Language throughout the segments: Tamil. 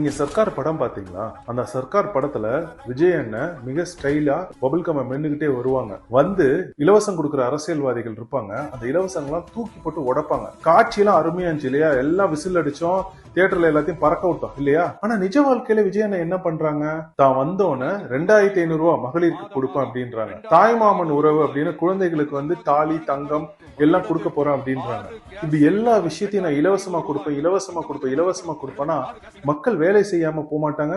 நீங்க சர்க்கார் படம் பாத்தீங்களா? அந்த சர்க்கார் படத்துல விஜய் அண்ணன் மிக ஸ்டைலா பபிள் கம்ம மென்னுகிட்டே வருவாங்க. வந்து இலவசம் கொடுக்குற அரசியல்வாதிகள் இருப்பாங்க. அந்த இலவசங்கள்லாம் தூக்கி போட்டு உடைப்பாங்க. காட்சியெல்லாம் அருமையா இருந்துச்சு இல்லையா? எல்லாம் விசில் அடிச்சோம், தியேட்டர்ல எல்லாத்தையும் பறக்க விட்டோம் இல்லையா? ஆனா நிஜ வாழ்க்கையில விஜய் அண்ணன் என்ன பண்றாங்க? தான் வந்தோன்னு 2500 ரூபாய் மகளிருக்கு கொடுப்பேன் அப்படின்றாங்க. தாய்மாமன் உறவு அப்படின்னு குழந்தைகளுக்கு வந்து தாலி தங்கம் எல்லாம் கொடுக்க போறேன் அப்படின்றாங்க. இப்படி எல்லா விஷயத்தையும் நான் இலவசமா கொடுப்பேன்னா மக்கள் வேலை செய்யாம போக மாட்டாங்க.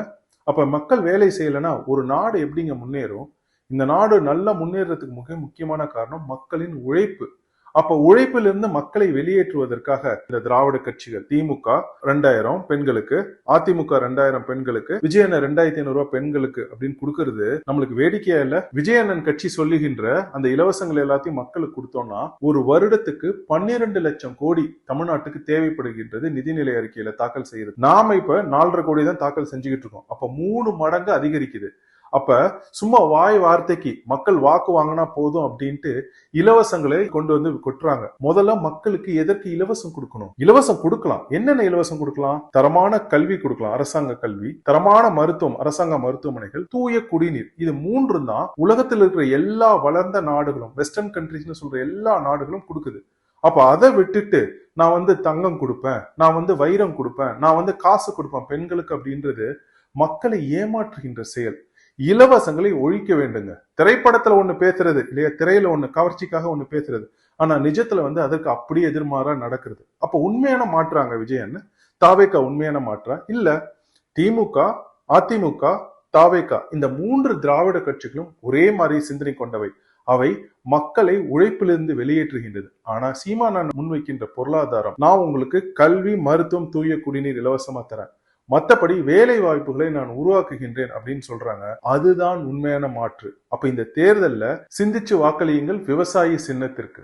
அப்ப மக்கள் வேலை செய்யலைன்னா ஒரு நாடு எப்படிங்க முன்னேறும்? இந்த நாடு நல்லா முன்னேறதுக்கு மிக முக்கியமான காரணம் மக்களின் உழைப்பு. அப்ப உழைப்பிலிருந்து மக்களை வெளியேற்றுவதற்காக இந்த திராவிட கட்சிகள் திமுக 2000 பெண்களுக்கு, அதிமுக 2000 பெண்களுக்கு, விஜயண்ணன் 2500 ரூபாய் பெண்களுக்கு அப்படின்னு கொடுக்கறது நம்மளுக்கு வேடிக்கையா இல்ல? விஜயண்ணன் கட்சி சொல்லுகின்ற அந்த இலவசங்கள் எல்லாத்தையும் மக்களுக்கு கொடுத்தோம்னா ஒரு வருடத்துக்கு 12 லட்சம் கோடி தமிழ்நாட்டுக்கு தேவைப்படுகின்றது நிதிநிலை அறிக்கையில தாக்கல் செய்யறது. நாம இப்ப 4.5 கோடி தான் தாக்கல் செஞ்சுக்கிட்டு இருக்கோம். அப்ப 3 மடங்கு அதிகரிக்குது. அப்ப சும்மா வாய் வார்த்தைக்கு மக்கள் வாக்கு வாங்கினா போதும் அப்படின்ட்டு இலவசங்களை கொண்டு வந்து கொட்டுறாங்க. முதல்ல மக்களுக்கு எதற்கு இலவசம் கொடுக்கணும்? இலவசம் கொடுக்கலாம். என்னென்ன இலவசம் கொடுக்கலாம்? தரமான கல்வி கொடுக்கலாம், அரசாங்க கல்வி, தரமான மருத்துவம், அரசாங்க மருத்துவமனைகள், தூய குடிநீர். இது 3 தான் உலகத்தில் இருக்கிற எல்லா வளர்ந்த நாடுகளும், வெஸ்டர்ன் கண்ட்ரிஸ்னு சொல்ற எல்லா நாடுகளும் கொடுக்குது. அப்ப அதை விட்டுட்டு நான் வந்து தங்கம் கொடுப்பேன், நான் வந்து வைரம் கொடுப்பேன், நான் வந்து காசு கொடுப்பேன் பெண்களுக்கு அப்படின்றது மக்களை ஏமாற்றுகின்ற செயல். இலவசங்களை ஒழிக்க வேண்டுங்க. திரைப்படத்துல ஒண்ணு பேசுறது இல்லையா, திரையில ஒண்ணு கவர்ச்சிக்காக ஒண்ணு பேசுறது, ஆனா நிஜத்துல வந்து அதற்கு அப்படியே எதிர்மாறா நடக்கிறது. அப்ப உண்மையான மாற்றாங்க விஜயன்? தாவேகா உண்மையான மாற்றா இல்ல? திமுக, அதிமுக, தாவேகா இந்த 3 திராவிட கட்சிகளும் ஒரே மாதிரி சிந்தனை கொண்டவை. அவை மக்களை உழைப்பிலிருந்து வெளியேற்றுகின்றது. ஆனா சீமான் முன்வைக்கின்ற பொருளாதாரம், நான் உங்களுக்கு கல்வி, மருத்துவம், தூய குடிநீர் இலவசமா தரேன், மத்தபடி வேலை வாய்ப்புகளை நான் உருவாக்குகின்றேன் அப்படின்னு சொல்றாங்க. அதுதான் உண்மையான மாற்று. அப்ப இந்த தேர்தல்ல சிந்திச்சு வாக்களியுங்கள் விவசாயி சின்னத்திற்கு.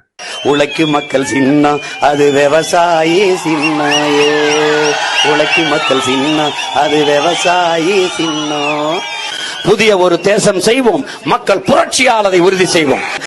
உழைக்கும் மக்கள் சின்னம் அது விவசாயி சின்னம். உழைக்கும் மக்கள் சின்னம் அது விவசாயி சின்னம். புதிய ஒரு தேசம் செய்வோம், மக்கள் புரட்சியால் அதை உறுதி செய்வோம்.